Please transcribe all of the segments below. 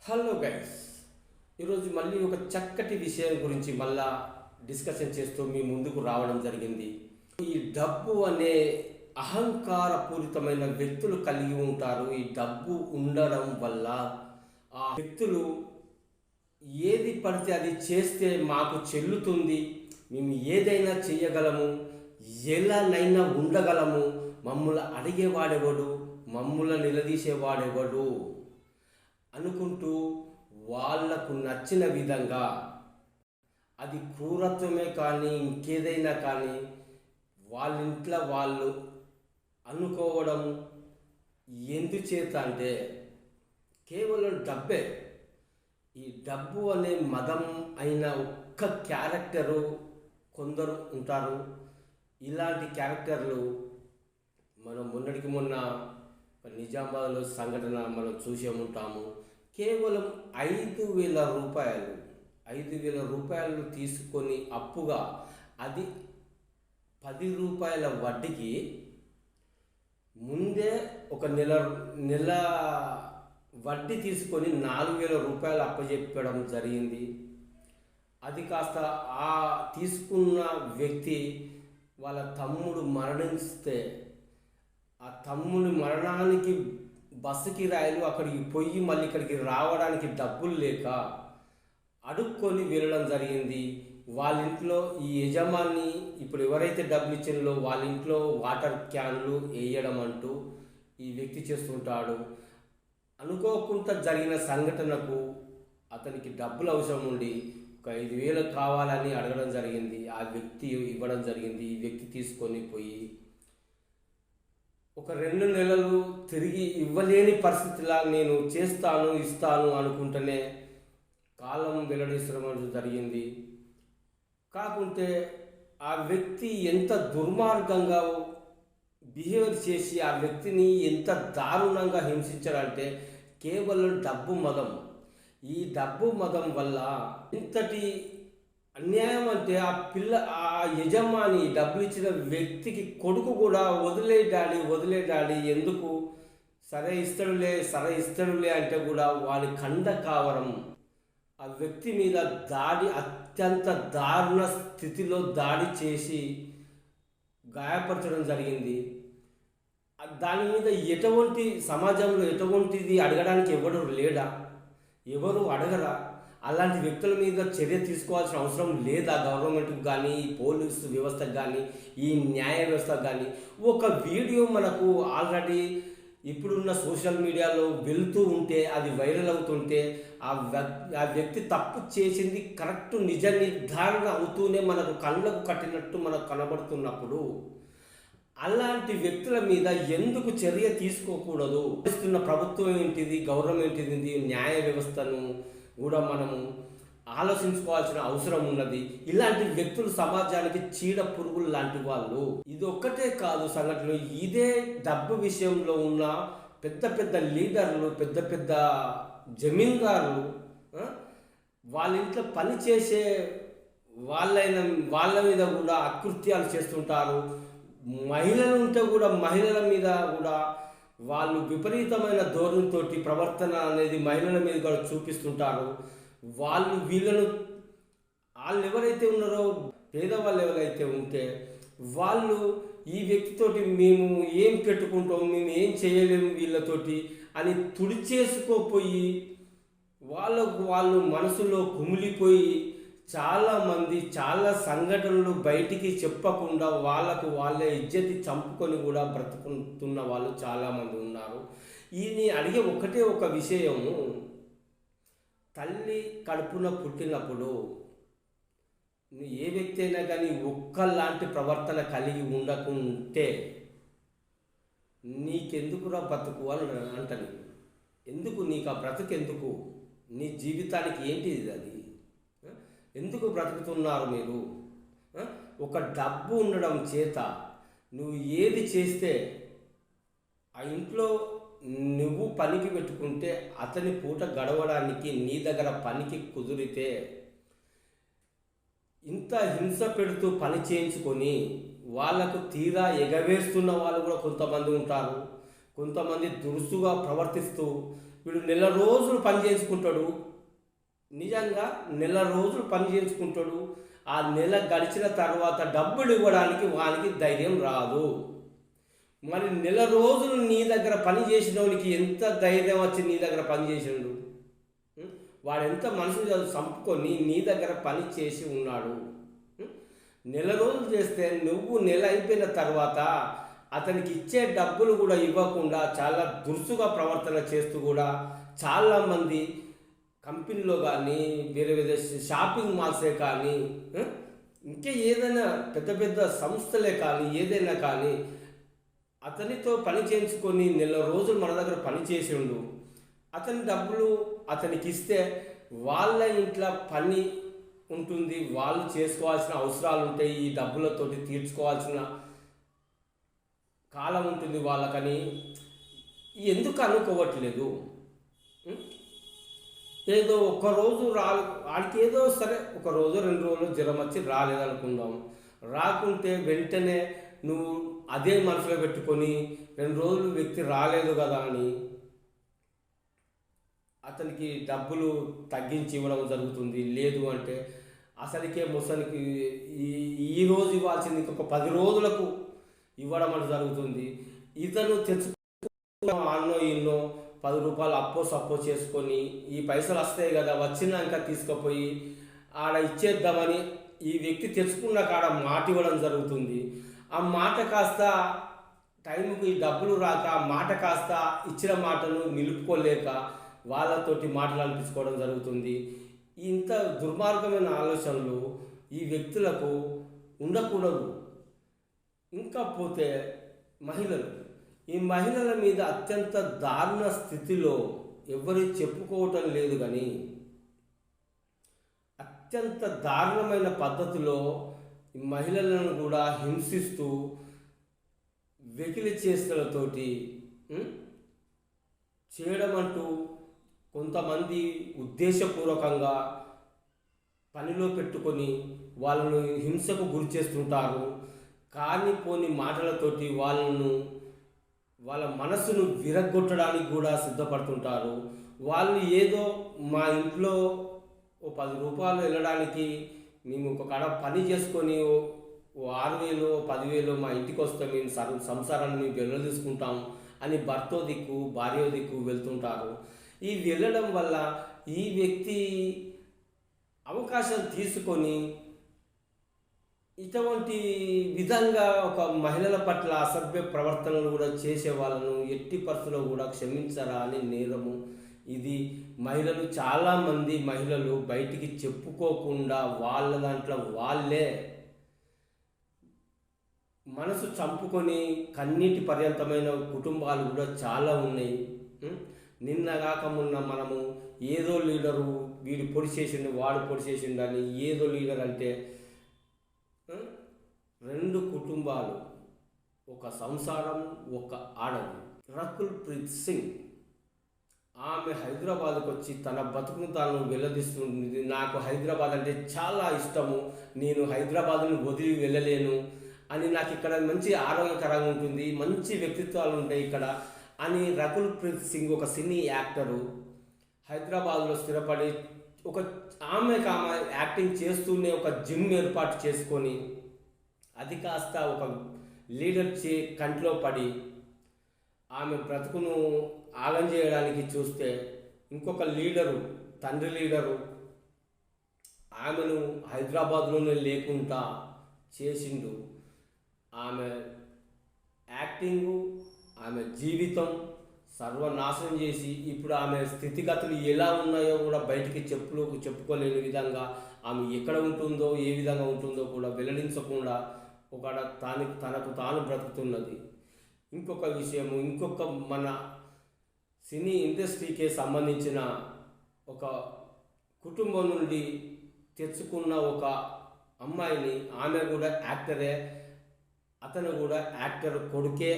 Hello guys, ఈరోజు మళ్ళీ ఒక చక్కటి విషయం గురించి మళ్ళా డిస్కషన్ చేస్తూ మీ ముందుకు రావడం జరిగింది. ఈ డబ్బు అనే అహంకారపూరితమైన వ్యక్తులు కలిగి ఉంటారు. ఈ డబ్బు ఉండడం వల్ల ఆ వ్యక్తులు ఏది పడితే అది చేస్తే మాకు చెల్లుతుంది, మేము ఏదైనా చేయగలము, ఎలానైనా ఉండగలము, మమ్మల్ని అడిగేవాడెవడు, మమ్మల్ని నిలదీసేవాడెవడు అనుకుంటూ వాళ్లకు నచ్చిన విధంగా, అది క్రూరత్వమే కానీ ఇంకేదైనా కానీ వాళ్ళ ఇంట్లో వాళ్ళు అనుకోవడం ఎందుచేత అంటే కేవలం డబ్బే. ఈ డబ్బు అనే మదం అయిన ఒక్క క్యారెక్టరు కొందరు ఉంటారు. ఇలాంటి క్యారెక్టర్లు మనం మొన్నటికి మొన్న నిజామాబాద్లో సంఘటన మనం చూసే ఉంటాము. కేవలం 5,000 రూపాయలు 5,000 రూపాయలు తీసుకొని అప్పుగా, అది 10 రూపాయల వడ్డీకి ముందే ఒక నెల వడ్డీ తీసుకొని 4,000 రూపాయలు అప్పచెప్పడం జరిగింది. అది కాస్త ఆ తీసుకున్న వ్యక్తి వాళ్ళ తమ్ముడు మరణిస్తే ఆ తమ్ముడి మరణానికి బస్సు కిరాయిలు, అక్కడికి పోయి మళ్ళీ ఇక్కడికి రావడానికి డబ్బులు లేక అడుక్కొని వెళ్ళడం జరిగింది. వాళ్ళ ఇంట్లో ఈ యజమాని ఇప్పుడు ఎవరైతే డబ్బులు ఇచ్చినలో వాళ్ళ ఇంట్లో వాటర్ క్యాన్లు వేయడం అంటూ ఈ వ్యక్తి చేస్తుంటాడు. అనుకోకుండా జరిగిన సంఘటనకు అతనికి డబ్బులు అవసరం ఉండి ఒక 5,000 కావాలని అడగడం జరిగింది. ఆ వ్యక్తి ఇవ్వడం జరిగింది. ఈ వ్యక్తి తీసుకొని పోయి ఒక 2 నెలలు తిరిగి ఇవ్వలేని పరిస్థితిలా నేను ఇస్తాను అనుకుంటేనే కాలం వెల్లడించడం జరిగింది. కాకుంటే ఆ వ్యక్తి ఎంత దుర్మార్గంగా బిహేవియర్ చేసి ఆ వ్యక్తిని ఎంత దారుణంగా హింసించారంటే కేవలం డబ్బు మదం. ఈ డబ్బు మదం వల్ల ఇంతటి అన్యాయం అంటే ఆ యజమాని డబ్బులు ఇచ్చిన వ్యక్తికి కొడుకు కూడా వదిలే డాడీ ఎందుకు, సరే ఇస్తాడులే అంటే కూడా వాడి కండ కావడం, ఆ వ్యక్తి మీద దాడి, అత్యంత దారుణ స్థితిలో దాడి చేసి గాయపరచడం జరిగింది. దాని మీద ఎటువంటి సమాజంలో ఎటువంటిది అడగడానికి ఎవరు అడగరా? అలాంటి వ్యక్తుల మీద చర్య తీసుకోవాల్సిన అవసరం లేదా గవర్నమెంట్కి కానీ, పోలీసు వ్యవస్థకు కానీ, ఈ న్యాయ వ్యవస్థకు కానీ? ఒక వీడియో మనకు ఆల్రెడీ ఇప్పుడున్న సోషల్ మీడియాలో వెళ్తూ ఉంటే, అది వైరల్ అవుతుంటే, ఆ వ్యక్తి తప్పు చేసింది కరెక్ట్ నిజ నిర్ధారణ అవుతూనే మనకు కళ్ళకు కట్టినట్టు మనకు కనబడుతున్నప్పుడు అలాంటి వ్యక్తుల మీద ఎందుకు చర్య తీసుకోకూడదు? ఇస్తున్న ప్రభుత్వం ఏంటిది, గవర్నమెంట్ ఏంటిది, న్యాయ వ్యవస్థను కూడా మనము ఆలోచించుకోవాల్సిన అవసరం ఉన్నది. ఇలాంటి వ్యక్తులు సమాజానికి చీడ పురుగులు లాంటి వాళ్ళు. ఇది ఒక్కటే కాదు సంఘటనలు, ఇదే డబ్బు విషయంలో ఉన్న పెద్ద లీడర్లు, పెద్ద జమీందారులు, వాళ్ళ ఇంట్లో పని చేసే వాళ్ళ మీద కూడా అకృత్యాలు చేస్తుంటారు. మహిళలు ఉంటే కూడా మహిళల మీద కూడా వాళ్ళు విపరీతమైన ధోరణితోటి ప్రవర్తన అనేది మహిళల మీద కూడా చూపిస్తుంటారు. వాళ్ళు ఎవరైతే ఉన్నారో, పేదవాళ్ళు ఎవరైతే ఉంటే వాళ్ళు ఈ వ్యక్తితోటి మేము ఏం పెట్టుకుంటాం, మేము ఏం చేయలేము వీళ్ళతోటి అని తుడిచేసుకోపోయి వాళ్ళు మనసులో కుమిలిపోయి చాలామంది చాలా సంఘటనలు బయటికి చెప్పకుండా వాళ్ళే ఇజ్జతి చంపుకొని కూడా బ్రతుకుతున్న వాళ్ళు చాలామంది ఉన్నారు. ఇది అడిగే ఒకటే ఒక విషయము, తల్లి కడుపున పుట్టినప్పుడు ఏ వ్యక్తి అయినా కానీ ఒక్కలాంటి ప్రవర్తన కలిగి ఉండకుంటే నీకెందుకురా బ్రతుకు అని అంటని, ఎందుకు నీకు ఆ బ్రతుకు, ఎందుకు నీ జీవితానికి ఏంటిది, అది ఎందుకు బ్రతుకుతున్నారు మీరు? ఒక డబ్బు ఉండడం చేత నువ్వు ఏది చేస్తే ఆ ఇంట్లో నువ్వు పనికి పెట్టుకుంటే అతని పూట గడవడానికి నీ దగ్గర పనికి కుదిరితే ఇంత హింస పెడుతూ పని చేయించుకొని వాళ్ళకు తీరా ఎగవేస్తున్న వాళ్ళు కూడా కొంతమంది ఉంటారు. కొంతమంది దురుసుగా ప్రవర్తిస్తూ వీడు నెల రోజులు పని చేసుకుంటాడు, నిజంగా నెల రోజులు పని చేసుకుంటాడు. ఆ నెల గడిచిన తర్వాత డబ్బులు ఇవ్వడానికి వానికి ధైర్యం రాదు. మరి నెల రోజులు నీ దగ్గర పని చేసినోనికి ఎంత ధైర్యం వచ్చి నీ దగ్గర పని చేసిండు? వాడు ఎంత మనసు చంపుకొని నీ దగ్గర పని చేసి ఉన్నాడు. నెల రోజులు చేస్తే నువ్వు నెల అయిపోయిన తర్వాత అతనికి ఇచ్చే డబ్బులు కూడా ఇవ్వకుండా చాలా దురుసుగా ప్రవర్తన చేస్తూ కూడా చాలామంది కంపెనీలో కానీ వేరే వేరే షాపింగ్ మాల్సే కానీ ఇంకా ఏదైనా పెద్ద పెద్ద సంస్థలే కానీ ఏదైనా కానీ అతనితో పని చేయించుకొని నెల రోజులు మన దగ్గర పని చేసిండు. అతని డబ్బులు అతనికి ఇస్తే వాళ్ళ ఇంట్లో పని ఉంటుంది, వాళ్ళు చేసుకోవాల్సిన అవసరాలు ఉంటాయి, ఈ డబ్బులతోటి తీర్చుకోవాల్సిన కాలం ఉంటుంది వాళ్ళకని ఎందుకు అనుకోవట్లేదు? ఏదో ఒక్కరోజు వాడికి ఏదో సరే ఒక రోజు 2 రోజులు జ్వరం వచ్చి రాలేదనుకుందాం. రాకుంటే వెంటనే నువ్వు అదే మనసులో పెట్టుకొని 2 రోజులు వ్యక్తి రాలేదు కదా అని అతనికి డబ్బులు తగ్గించి ఇవ్వడం జరుగుతుంది. లేదు అంటే అసలుకే ముసలికి ఈ రోజు ఇవ్వాల్సింది ఇంకొక 10 రోజులకు ఇవ్వడం అని జరుగుతుంది. ఇతను తెచ్చుకున్న అన్నో ఇన్నో 10 రూపాయలు అప్పో సప్పో చేసుకొని ఈ పైసలు వస్తాయి కదా వచ్చినాక తీసుకుపోయి ఆడ ఇచ్చేద్దామని ఈ వ్యక్తి తెచ్చుకున్న కాడ మాట ఇవ్వడం జరుగుతుంది. ఆ మాట కాస్త టైంకి ఈ డబ్బులు రాక మాట కాస్త ఇచ్చిన మాటను నిలుపుకోలేక వాళ్ళతోటి మాటలు అనిపించుకోవడం జరుగుతుంది. ఇంత దుర్మార్గమైన ఆలోచనలు ఈ వ్యక్తులకు ఉండకూడదు. ఇంకా పోతే ఈ మహిళల మీద అత్యంత దారుణ స్థితిలో ఎవరు చెప్పుకోవటం లేదు, కానీ అత్యంత దారుణమైన పద్ధతిలో ఈ మహిళలను కూడా హింసిస్తూ వెకిలి చేష్టలతోటి చేయడం అంటూ కొంతమంది ఉద్దేశపూర్వకంగా పనిలో పెట్టుకొని వాళ్ళను హింసకు గురి చేస్తుంటారు. కానీ పోని మాటలతోటి వాళ్ళ మనసును విరగ్గొట్టడానికి కూడా సిద్ధపడుతుంటారు. వాళ్ళు ఏదో మా ఇంట్లో ఓ 10 రూపాయలు వెళ్ళడానికి మేము ఒక కాడ పని చేసుకొని 6,000 10,000 మా ఇంటికి వస్తే మేము సంసారాన్ని మేము వెళ్ళదీసుకుంటాం అని భర్తో దిక్కు భార్య దిక్కు వెళ్తుంటారు. ఈ వెళ్ళడం వల్ల ఈ వ్యక్తి అవకాశం తీసుకొని ఇటువంటి విధంగా ఒక మహిళల పట్ల అసభ్య ప్రవర్తనలు కూడా చేసే వాళ్ళను ఎట్టి పరిస్థితుల్లో కూడా క్షమించరా అని నేరము. ఇది మహిళలు చాలామంది మహిళలు బయటికి చెప్పుకోకుండా వాళ్ళ దాంట్లో వాళ్ళే మనసు చంపుకొని కన్నీటి పర్యంతమైన కుటుంబాలు కూడా చాలా ఉన్నాయి. నిన్నగాక మొన్న మనము ఏదో లీడరు వీడు పొడి చేసిండు వాడు పొడి చేసిండు అని ఏదో లీడర్ అంటే 2 కుటుంబాలు, ఒక సంసారం, ఒక ఆడది. రకుల్ ప్రీత్ సింగ్ ఆమె హైదరాబాద్కు వచ్చి తన బతుకును తాను వెల్లదిస్తుంది. నాకు హైదరాబాద్ అంటే చాలా ఇష్టము, నేను హైదరాబాద్ను వదిలి వెళ్ళలేను అని, నాకు ఇక్కడ మంచి ఆరోగ్యకరంగా ఉంటుంది, మంచి వ్యక్తిత్వాలు ఉంటాయి ఇక్కడ అని రకుల్ ప్రీత్ సింగ్ ఒక సినీ యాక్టరు హైదరాబాద్లో స్థిరపడి ఆమె యాక్టింగ్ చేస్తూనే ఒక జిమ్ ఏర్పాటు చేసుకొని అది కాస్త ఒక లీడర్ కంట్లో పడి ఆమె బ్రతుకును ఆగం చేయడానికి చూస్తే ఇంకొక లీడరు, తండ్రి లీడరు ఆమెను హైదరాబాద్లోనే లేకుండా చేసిండు. ఆమె యాక్టింగు, ఆమె జీవితం సర్వనాశనం చేసి ఇప్పుడు ఆమె స్థితిగతులు ఎలా ఉన్నాయో కూడా బయటికి చెప్పుకోలేని విధంగా ఆమె ఎక్కడ ఉంటుందో ఏ విధంగా ఉంటుందో కూడా వెల్లడించకుండా తనకు తాను బ్రతుకుతున్నది. ఇంకొక విషయము, మన సినీ ఇండస్ట్రీకే సంబంధించిన ఒక కుటుంబం నుండి తెచ్చుకున్న ఒక అమ్మాయిని, ఆమె కూడా యాక్టరే, అతను కూడా యాక్టర్ కొడుకే,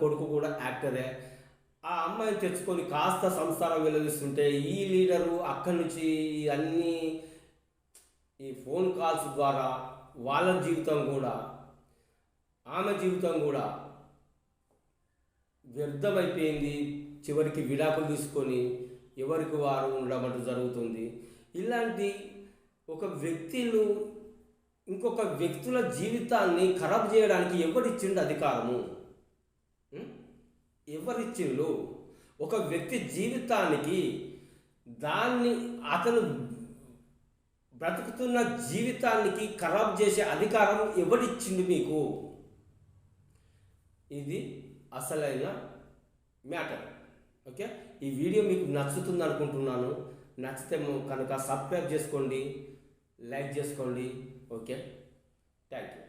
కొడుకు కూడా యాక్టరే. ఆ అమ్మాయిని తెచ్చుకొని కాస్త సంసారం వెల్లడిస్తుంటే ఈ లీడరు అక్కడి నుంచి అన్నీ ఈ ఫోన్ కాల్స్ ద్వారా వాళ్ళ జీవితం కూడా ఆమె జీవితం కూడా వ్యర్థమైపోయింది. చివరికి విడాకులు తీసుకొని ఎవరికి వారు ఉండడం జరుగుతుంది. ఇలాంటి ఒక వ్యక్తులు ఇంకొక వ్యక్తుల జీవితాన్ని ఖరాబ్ చేయడానికి ఎవరిచ్చిండు అధికారము? ఎవరిచ్చిండు? ఒక వ్యక్తి జీవితానికి దాన్ని అతను బ్రతుకుతున్న జీవితానికి ఖరాబ్ చేసే అధికారం ఎవరిచ్చిండు మీకు? ఇది అసలైన మ్యాటర్. ఓకే, ఈ వీడియో మీకు నచ్చుతుంది అనుకుంటున్నాను. నచ్చితే కనుక సబ్స్క్రైబ్ చేసుకోండి, లైక్ చేసుకోండి. Okay, thank you.